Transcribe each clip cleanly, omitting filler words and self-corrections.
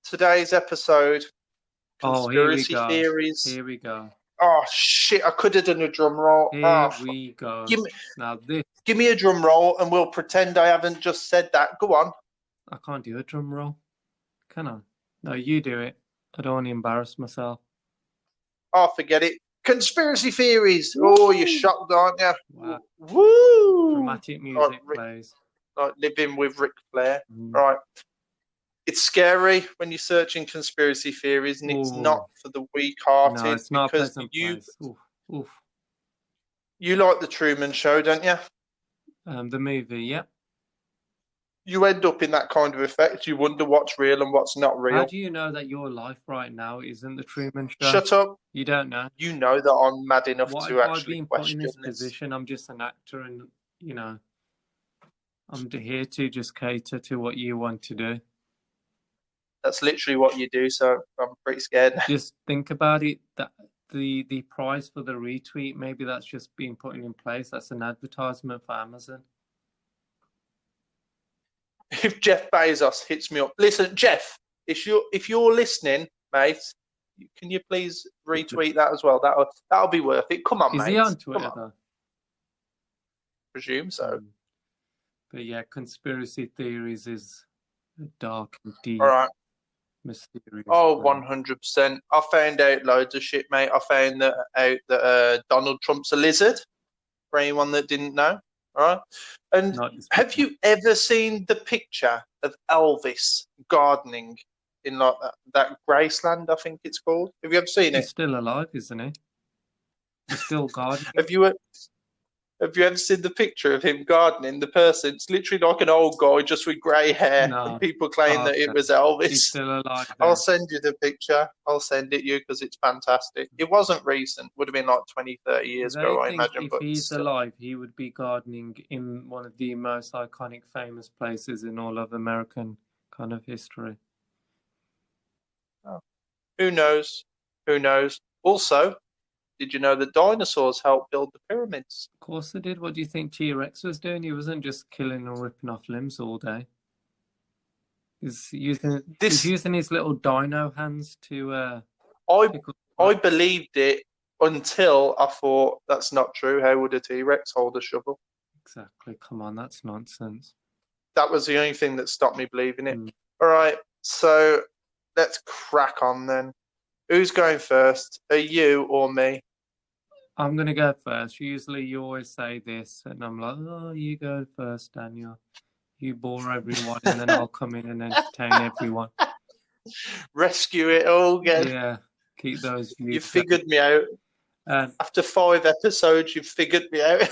Today's episode, Oh, here we conspiracy go. theories. Here we go. Oh shit! I could have done a drum roll. Here we go. Give me, Now this, give me a drum roll, and we'll pretend I haven't just said that. Go on. I can't do a drum roll. Can I? No, you do it. I don't want to embarrass myself. Oh, forget it. Conspiracy theories. Oh, you're shocked, aren't you? Wow. Woo! Dramatic music plays. Like living with Ric Flair. Right. It's scary when you're searching conspiracy theories, and it's not for the weak-hearted. No, it's not because a pleasant place. Oof. You like the Truman Show, don't you? The movie, yep. You end up in that kind of effect. You wonder what's real and what's not real. How do you know that your life right now isn't the Truman Show? Shut up. You don't know. You know that I'm mad enough to I've actually been question put in this this. position? I'm just an actor, and I'm here to just cater to what you want to do. That's literally what you do, so I'm pretty scared. Just think about it. That the price for the retweet, maybe that's just being put in place. That's an advertisement for Amazon. If Jeff Bezos hits me up, listen, Jeff, if you're listening, mate, can you please retweet that as well? That'll be worth it. Come on, mate. Is he on Twitter though? Presume so. But yeah, conspiracy theories is dark and deep. All right. Mysterious. Oh, 100%. I found out loads of shit, mate. I found out that Donald Trump's a lizard, for anyone that didn't know. All right. And have you ever seen the picture of Elvis gardening in like that Graceland, I think it's called? Have you ever seen it? He's still alive, isn't he? He's still gardening. Have you ever seen the picture of him gardening? The person, it's literally like an old guy just with grey hair. No. People claim that it was Elvis. He's still alive. I'll send you the picture. I'll send it you because it's fantastic. It wasn't recent. Would have been like 20, 30 years ago, I imagine. If he's alive, he would be gardening in one of the most iconic, famous places in all of American kind of history. Oh. Who knows? Who knows? Also, did you know that dinosaurs helped build the pyramids? Of course they did. What do you think T-Rex was doing? He wasn't just killing and ripping off limbs all day. He's using his little dino hands to... I believed it until I thought, that's not true. How would a T-Rex hold a shovel? Exactly. Come on, that's nonsense. That was the only thing that stopped me believing it. All right, so let's crack on then. Who's going first? Are you or me? I'm going to go first. Usually you always say this, and I'm like, oh, you go first, Daniel. You bore everyone, and then I'll come in and entertain everyone. Rescue it all again. Yeah, keep those views. You figured me out. After 5 episodes, you've figured me out.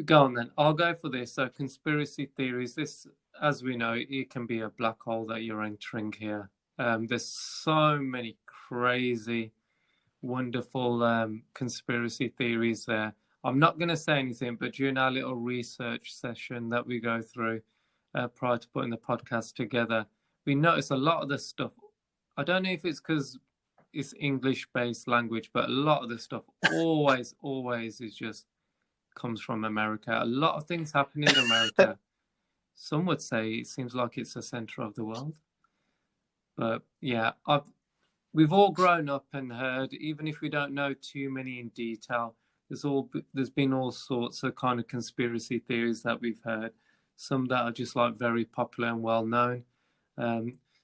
Go on then. I'll go for this. So conspiracy theories, this, as we know, it can be a black hole that you're entering here. There's so many crazy, wonderful conspiracy theories there. I'm not going to say anything, but during our little research session that we go through prior to putting the podcast together, we notice a lot of the stuff. I don't know if it's because it's English-based language, but a lot of the stuff always is just comes from America. A lot of things happen in America. Some would say it seems like it's the center of the world. But yeah, we've all grown up and heard, even if we don't know too many in detail, there's been all sorts of kind of conspiracy theories that we've heard. Some that are just like very popular and well known.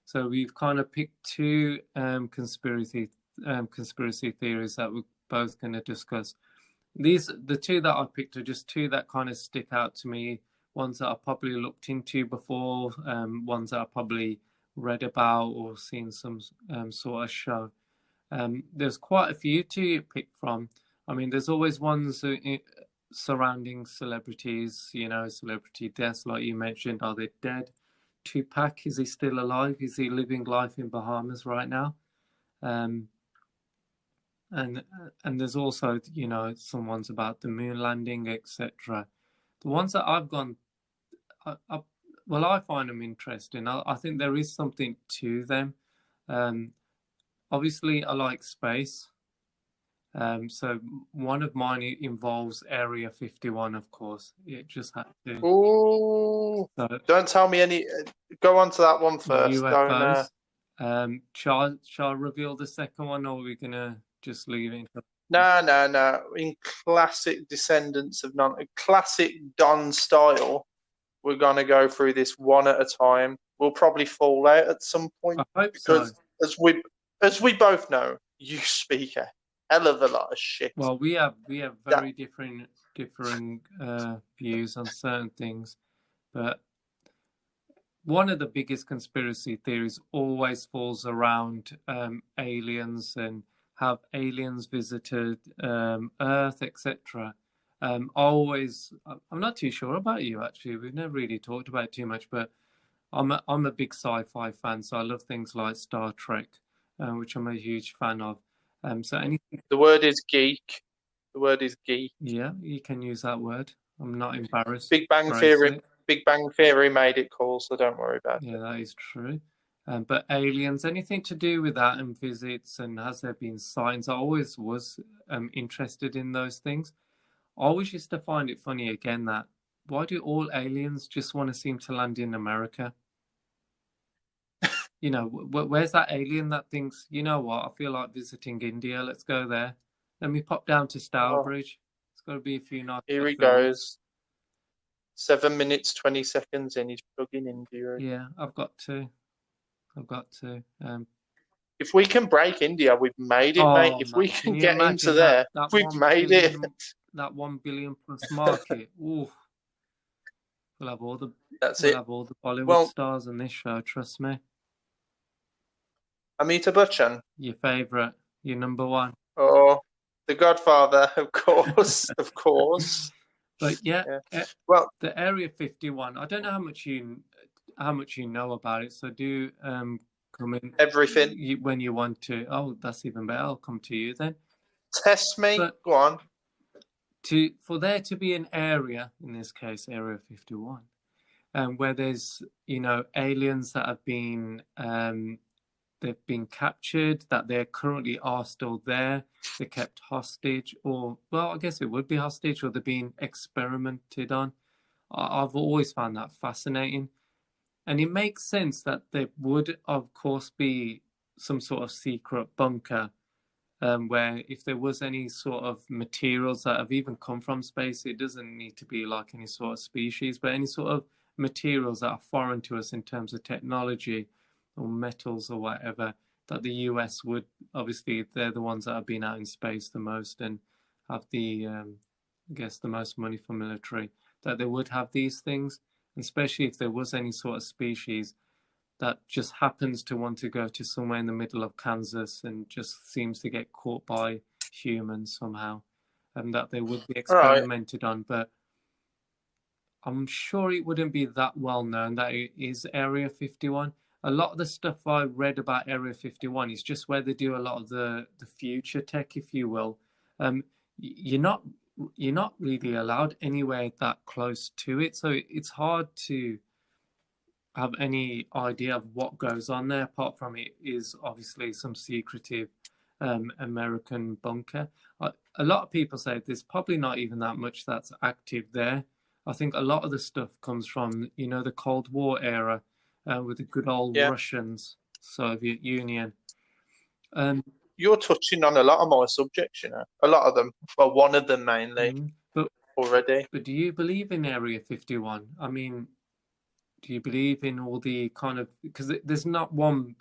So we've kind of picked two conspiracy theories that we're both going to discuss. The two that I picked are just two that kind of stick out to me. Ones that I probably looked into before, ones that I probably read about or seen some sort of show. There's quite a few to pick from. I mean, there's always ones surrounding celebrities, celebrity deaths, like you mentioned. Are they dead? Tupac, is he still alive? Is he living life in Bahamas right now? And there's also, some ones about the moon landing, etc. The ones that I've gone, I find them interesting. I think there is something to them. Obviously, I like space. So one of mine involves Area 51, of course. It just had to. Ooh, So, don't tell me any. Go on to that one first. UFOs. Shall I reveal the second one, or are we gonna just leave it? No. In classic Descendants of None, classic Don style, we're gonna go through this one at a time. We'll probably fall out at some point I hope because, so. as we both know, you speak a hell of a lot of shit. Well, we have very differing views on certain things, but one of the biggest conspiracy theories always falls around aliens and have aliens visited Earth, etc. I'm not too sure about you actually. We've never really talked about it too much, but I'm a big sci-fi fan, so I love things like Star Trek, which I'm a huge fan of. So anything. The word is geek. The word is geek. Yeah, you can use that word. I'm not embarrassed. Big Bang Theory. Big Bang Theory made it cool, so don't worry about it. Yeah, that is true. But aliens, anything to do with that and visits, and has there been signs? I always was interested in those things. I always used to find it funny again that why do all aliens just want to seem to land in America? You know, where's that alien that thinks, you know what, I feel like visiting India, let's go there. Let me pop down to Stourbridge. It's got to be a few nights. Here he goes. 7 minutes, 20 seconds in, he's plugging India. Yeah, I've got to. If we can break India, we've made it, mate. If we can get into there, we've made it. That 1 billion plus market. Ooh. We'll have all the Bollywood stars on this show, trust me. Amitabh Bachchan. Your favourite, your number one. Oh, The Godfather, of course, of course. But yeah. Well, the Area 51. I don't know how much you know about it. So do come in everything when you want to. Oh, that's even better. I'll come to you then. Test me. But go on. For there to be an area, in this case, Area 51, where there's aliens that have been they've been captured, that they currently are still there, they're kept hostage, or, well, I guess it would be hostage, or they're being experimented on. I've always found that fascinating. And it makes sense that there would, of course, be some sort of secret bunker where if there was any sort of materials that have even come from space, it doesn't need to be like any sort of species, but any sort of materials that are foreign to us in terms of technology or metals or whatever, that the US would, obviously they're the ones that have been out in space the most and have the I guess the most money for military, that they would have these things, and especially if there was any sort of species that just happens to want to go to somewhere in the middle of Kansas and just seems to get caught by humans somehow, and that they would be experimented on. But I'm sure it wouldn't be that well known that it is Area 51. A lot of the stuff I read about Area 51 is just where they do a lot of the future tech, if you will. You're not really allowed anywhere that close to it, so it's hard to have any idea of what goes on there, apart from it is obviously some secretive American bunker. A lot of people say there's probably not even that much that's active there. I think a lot of the stuff comes from, the Cold War era with the good old Russians, Soviet Union. You're touching on a lot of my subjects, a lot of them. Well, one of them mainly already. But do you believe in Area 51? I mean, do you believe in all the kind of, because there's not one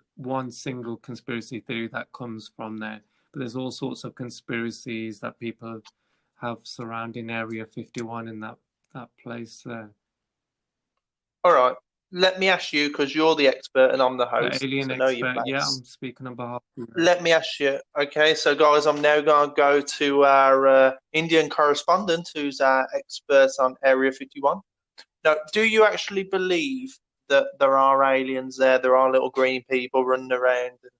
single conspiracy theory that comes from there, but there's all sorts of conspiracies that people have surrounding Area 51 and that place there. All right, let me ask you, because you're the expert and I'm the host. The alien expert, yeah, I'm speaking on behalf of you. Let me ask you, okay, so guys, I'm now going to go to our Indian correspondent, who's our expert on Area 51. Now, do you actually believe that there are aliens there? There are little green people running around and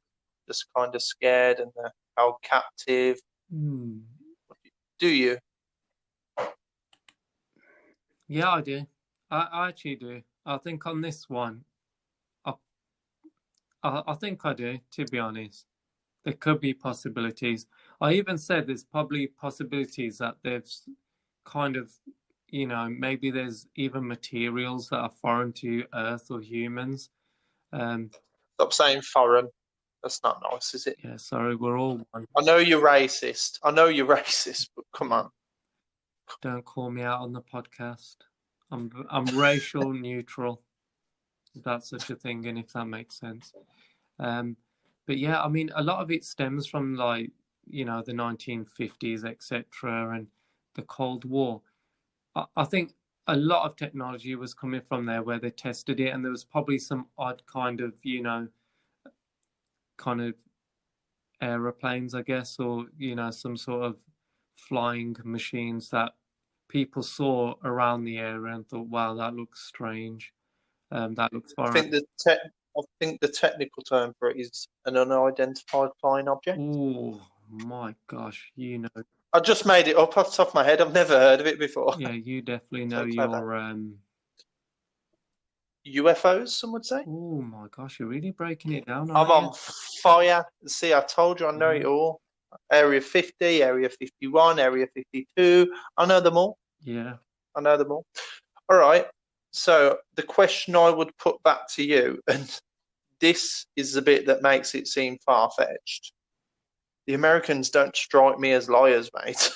just kind of scared and they're held captive? Do you? Yeah, I do. I actually do. I think on this one, I think I do, to be honest. there could be possibilities. I even said there's probably possibilities that they've kind of, maybe there's even materials that are foreign to Earth or humans. Stop saying foreign. That's not nice, is it? Yeah, sorry, we're all one. I know you're racist. But come on. Don't call me out on the podcast. I'm racial neutral, if that's such a thing, and if that makes sense. But yeah, I mean, a lot of it stems from the 1950s, etc., and the Cold War. I think a lot of technology was coming from there where they tested it, and there was probably some odd kind of aeroplanes, I guess, or some sort of flying machines that people saw around the area and thought, wow, that looks strange. That looks foreign. I think the technical term for it is an unidentified flying object. Oh my gosh, I just made it up off the top of my head. I've never heard of it before. Yeah, you definitely know your UFOs, some would say. Oh my gosh, you're really breaking it down. I'm on fire. See, I told you I know it all. Area 50, Area 51, Area 52. I know them all. Yeah. I know them all. All right. So the question I would put back to you, and this is the bit that makes it seem far-fetched. The Americans don't strike me as liars, mate.